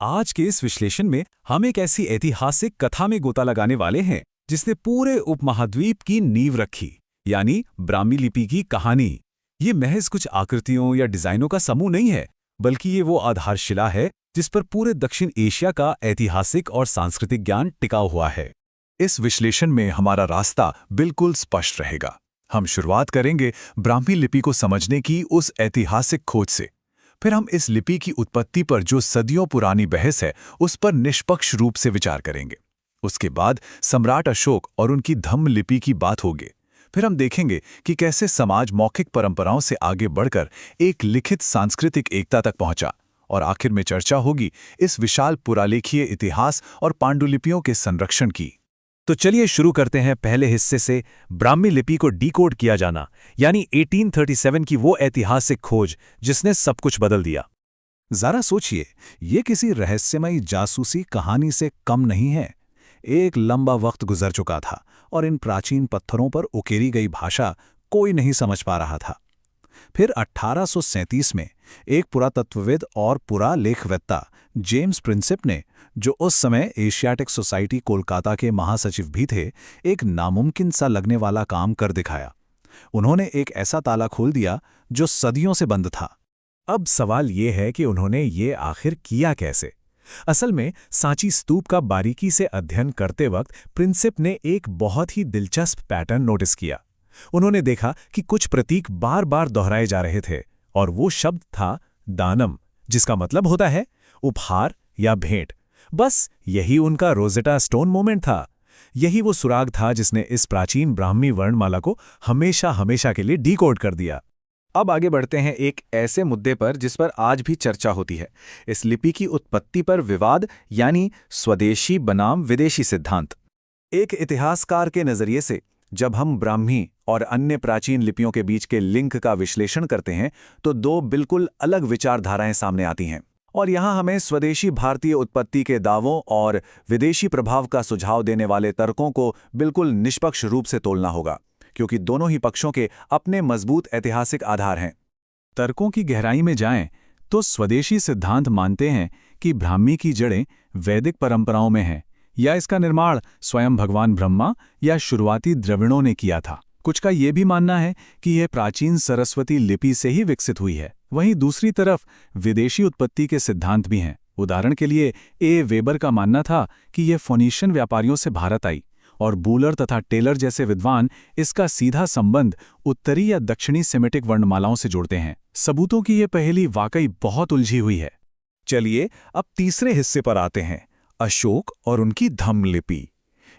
आज के इस विश्लेषण में हम एक ऐसी ऐतिहासिक कथा में गोता लगाने वाले हैं जिसने पूरे उपमहाद्वीप की नींव रखी, यानी ब्राह्मी लिपि की कहानी। ये महज कुछ आकृतियों या डिजाइनों का समूह नहीं है, बल्कि ये वो आधारशिला है जिस पर पूरे दक्षिण एशिया का ऐतिहासिक और सांस्कृतिक ज्ञान टिका हुआ है। इस विश्लेषण में हमारा रास्ता बिल्कुल स्पष्ट रहेगा। हम शुरुआत करेंगे ब्राह्मी लिपि को समझने की उस ऐतिहासिक खोज से। फिर हम इस लिपि की उत्पत्ति पर जो सदियों पुरानी बहस है उस पर निष्पक्ष रूप से विचार करेंगे। उसके बाद सम्राट अशोक और उनकी धम्म लिपि की बात होगी। फिर हम देखेंगे कि कैसे समाज मौखिक परंपराओं से आगे बढ़कर एक लिखित सांस्कृतिक एकता तक पहुंचा, और आखिर में चर्चा होगी इस विशाल पुरालेखीय इतिहास और पांडुलिपियों के संरक्षण की। तो चलिए शुरू करते हैं पहले हिस्से से, ब्राह्मी लिपि को डिकोड किया जाना, यानी 1837 की वो ऐतिहासिक खोज जिसने सब कुछ बदल दिया। जरा सोचिए, ये किसी रहस्यमयी जासूसी कहानी से कम नहीं है। एक लंबा वक्त गुजर चुका था और इन प्राचीन पत्थरों पर उकेरी गई भाषा कोई नहीं समझ पा रहा था। फिर 1837 में एक पुरातत्वविद और पुरालेखवेत्ता जेम्स प्रिंसिप ने, जो उस समय एशियाटिक सोसाइटी कोलकाता के महासचिव भी थे, एक नामुमकिन सा लगने वाला काम कर दिखाया। उन्होंने एक ऐसा ताला खोल दिया जो सदियों से बंद था। अब सवाल ये है कि उन्होंने ये आखिर किया कैसे? असल में सांची स्तूप का बारीकी से अध्ययन करते वक्त प्रिंसिप ने एक बहुत ही दिलचस्प पैटर्न नोटिस किया। उन्होंने देखा कि कुछ प्रतीक बार बार दोहराए जा रहे थे, और वो शब्द था दानम, जिसका मतलब होता है उपहार या भेंट। बस यही उनका रोजेटा स्टोन मोमेंट था। यही वो सुराग था जिसने इस प्राचीन ब्राह्मी वर्णमाला को हमेशा हमेशा के लिए डिकोड कर दिया। अब आगे बढ़ते हैं एक ऐसे मुद्दे पर जिस पर आज भी चर्चा होती है, इस लिपि की उत्पत्ति पर विवाद, यानी स्वदेशी बनाम विदेशी सिद्धांत। एक इतिहासकार के नजरिए से जब हम ब्राह्मी और अन्य प्राचीन लिपियों के बीच के लिंक का विश्लेषण करते हैं तो दो बिल्कुल अलग विचारधाराएं सामने आती हैं, और यहां हमें स्वदेशी भारतीय उत्पत्ति के दावों और विदेशी प्रभाव का सुझाव देने वाले तर्कों को बिल्कुल निष्पक्ष रूप से तोलना होगा, क्योंकि दोनों ही पक्षों के अपने मजबूत ऐतिहासिक आधार हैं। तर्कों की गहराई में जाएं तो स्वदेशी सिद्धांत मानते हैं कि ब्राह्मी की जड़ें वैदिक परंपराओं में हैं, या इसका निर्माण स्वयं भगवान ब्रह्मा या शुरुआती द्रविड़ों ने किया था। कुछ का ये भी मानना है कि यह प्राचीन सरस्वती लिपि से ही विकसित हुई है। वहीं दूसरी तरफ विदेशी उत्पत्ति के सिद्धांत भी हैं। उदाहरण के लिए ए वेबर का मानना था कि यह फोनीशियन व्यापारियों से भारत आई, और बूलर तथा टेलर जैसे विद्वान इसका सीधा संबंध उत्तरी या दक्षिणी सेमेटिक वर्णमालाओं से जोड़ते हैं। सबूतों की ये पहेली वाकई बहुत उलझी हुई है। चलिए अब तीसरे हिस्से पर आते हैं, अशोक और उनकी धम्म लिपि।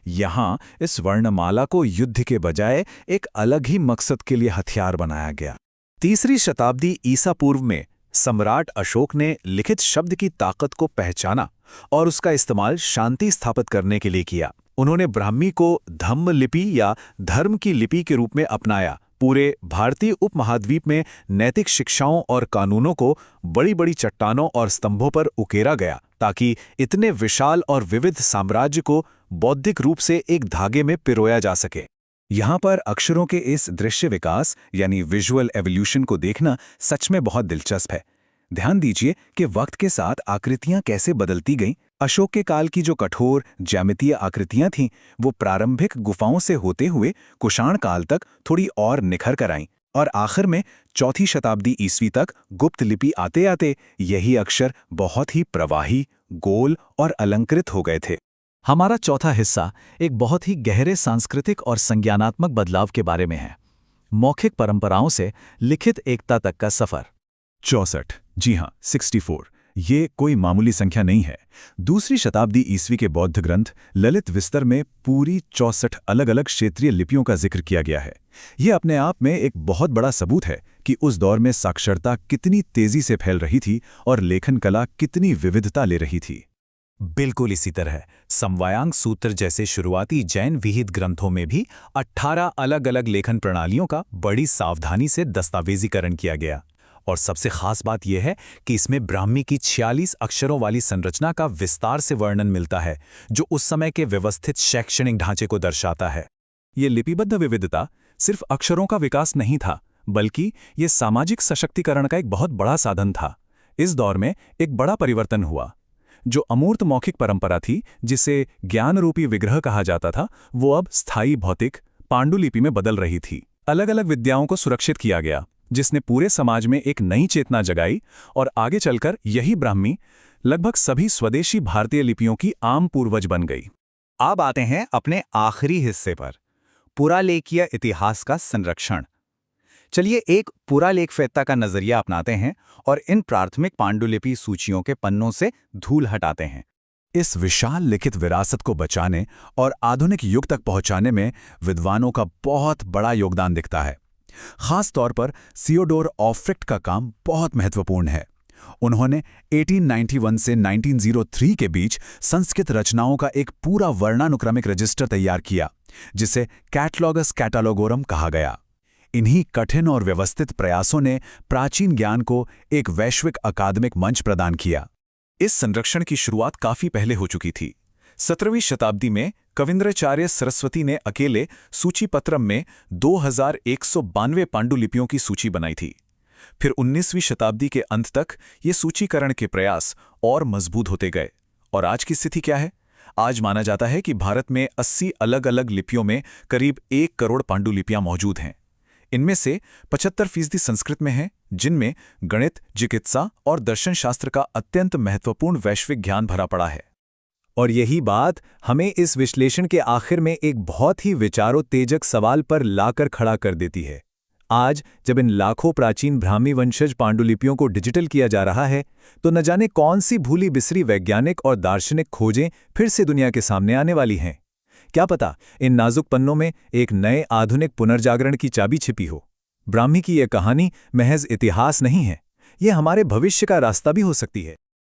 यहाँ इस वर्णमाला को युद्ध के बजाय एक अलग ही मकसद के लिए हथियार बनाया गया। 3री शताब्दी ईसा पूर्व में सम्राट अशोक ने लिखित शब्द की ताकत को पहचाना और उसका इस्तेमाल शांति स्थापित करने के लिए किया। उन्होंने ब्राह्मी को धम्म लिपि या धर्म की लिपि के रूप में अपनाया। पूरे भारतीय उपमहाद्वीप में नैतिक शिक्षाओं और कानूनों को बड़ी बड़ी चट्टानों और स्तंभों पर उकेरा गया, ताकि इतने विशाल और विविध साम्राज्य को बौद्धिक रूप से एक धागे में पिरोया जा सके। यहाँ पर अक्षरों के इस दृश्य विकास यानी विजुअल एवोल्यूशन को देखना सच में बहुत दिलचस्प है। ध्यान दीजिए कि वक्त के साथ आकृतियां कैसे बदलती गईं। अशोक के काल की जो कठोर ज्यामितीय आकृतियां थीं, वो प्रारंभिक गुफाओं से होते हुए कुषाण काल तक थोड़ी और निखर कर आईं, और आखिर में 4वीं शताब्दी ईस्वी तक गुप्त लिपि आते आते यही अक्षर बहुत ही प्रवाही, गोल और अलंकृत हो गए थे। हमारा चौथा हिस्सा एक बहुत ही गहरे सांस्कृतिक और संज्ञानात्मक बदलाव के बारे में है। मौखिक परंपराओं से लिखित एकता तक का सफर। 64, जी हाँ 64, ये कोई मामूली संख्या नहीं है। 2री शताब्दी ईस्वी के बौद्ध ग्रंथ ललित विस्तर में पूरी 64 अलग अलग क्षेत्रीय लिपियों का जिक्र किया गया है। ये अपने आप में एक बहुत बड़ा सबूत है कि उस दौर में साक्षरता कितनी तेजी से फैल रही थी और लेखन कला कितनी विविधता ले रही थी। बिल्कुल इसी तरह समवायांग सूत्र जैसे शुरुआती जैन विहित ग्रंथों में भी 18 अलग अलग लेखन प्रणालियों का बड़ी सावधानी से दस्तावेजीकरण किया गया। और सबसे खास बात यह है कि इसमें ब्राह्मी की 46 अक्षरों वाली संरचना का विस्तार से वर्णन मिलता है, जो उस समय के व्यवस्थित शैक्षणिक ढांचे को दर्शाता है। ये लिपिबद्ध विविधता सिर्फ अक्षरों का विकास नहीं था, बल्कि ये सामाजिक सशक्तिकरण का एक बहुत बड़ा साधन था। इस दौर में एक बड़ा परिवर्तन हुआ। जो अमूर्त मौखिक परंपरा थी, जिसे ज्ञान रूपी विग्रह कहा जाता था, वो अब स्थायी भौतिक पांडुलिपि में बदल रही थी। अलग अलग विद्याओं को सुरक्षित किया गया, जिसने पूरे समाज में एक नई चेतना जगाई, और आगे चलकर यही ब्राह्मी लगभग सभी स्वदेशी भारतीय लिपियों की आम पूर्वज बन गई। अब आते हैं अपने आखिरी हिस्से पर, पुरालेखीय इतिहास का संरक्षण। चलिए एक पुरालेखवेत्ता का नजरिया अपनाते हैं और इन प्राथमिक पांडुलिपि सूचियों के पन्नों से धूल हटाते हैं। इस विशाल लिखित विरासत को बचाने और आधुनिक युग तक पहुंचाने में विद्वानों का बहुत बड़ा योगदान दिखता है। खास तौर पर सियोडोर ऑफ्रिक्ट का काम बहुत महत्वपूर्ण है। उन्होंने 1891 से 1903 के बीच संस्कृत रचनाओं का एक पूरा वर्णानुक्रमिक रजिस्टर तैयार किया, जिसे कैटलॉगस कैटालोगोरम कहा गया। इन्हीं कठिन और व्यवस्थित प्रयासों ने प्राचीन ज्ञान को एक वैश्विक अकादमिक मंच प्रदान किया। इस संरक्षण की शुरुआत काफी पहले हो चुकी थी। 17वीं शताब्दी में कविंद्राचार्य सरस्वती ने अकेले सूचीपत्रम में 2192 पांडुलिपियों की सूची बनाई थी। फिर 19वीं शताब्दी के अंत तक ये सूचीकरण के प्रयास और मजबूत होते गए, और आज की स्थिति क्या है? आज माना जाता है कि भारत में 80 अलग अलग लिपियों में करीब 1 करोड़ पांडुलिपियां मौजूद हैं। इनमें से 75% संस्कृत में हैं, जिनमें गणित, चिकित्सा और दर्शन शास्त्र का अत्यंत महत्वपूर्ण वैश्विक ज्ञान भरा पड़ा है। और यही बात हमें इस विश्लेषण के आखिर में एक बहुत ही विचारोत्तेजक सवाल पर लाकर खड़ा कर देती है। आज जब इन लाखों प्राचीन ब्राह्मी वंशज पांडुलिपियों को डिजिटल किया जा रहा है, तो न जाने कौन सी भूली बिसरी वैज्ञानिक और दार्शनिक खोजें फिर से दुनिया के सामने आने वाली हैं। क्या पता इन नाजुक पन्नों में एक नए आधुनिक पुनर्जागरण की चाबी छिपी हो। ब्राह्मी की यह कहानी महज इतिहास नहीं है, ये हमारे भविष्य का रास्ता भी हो सकती है।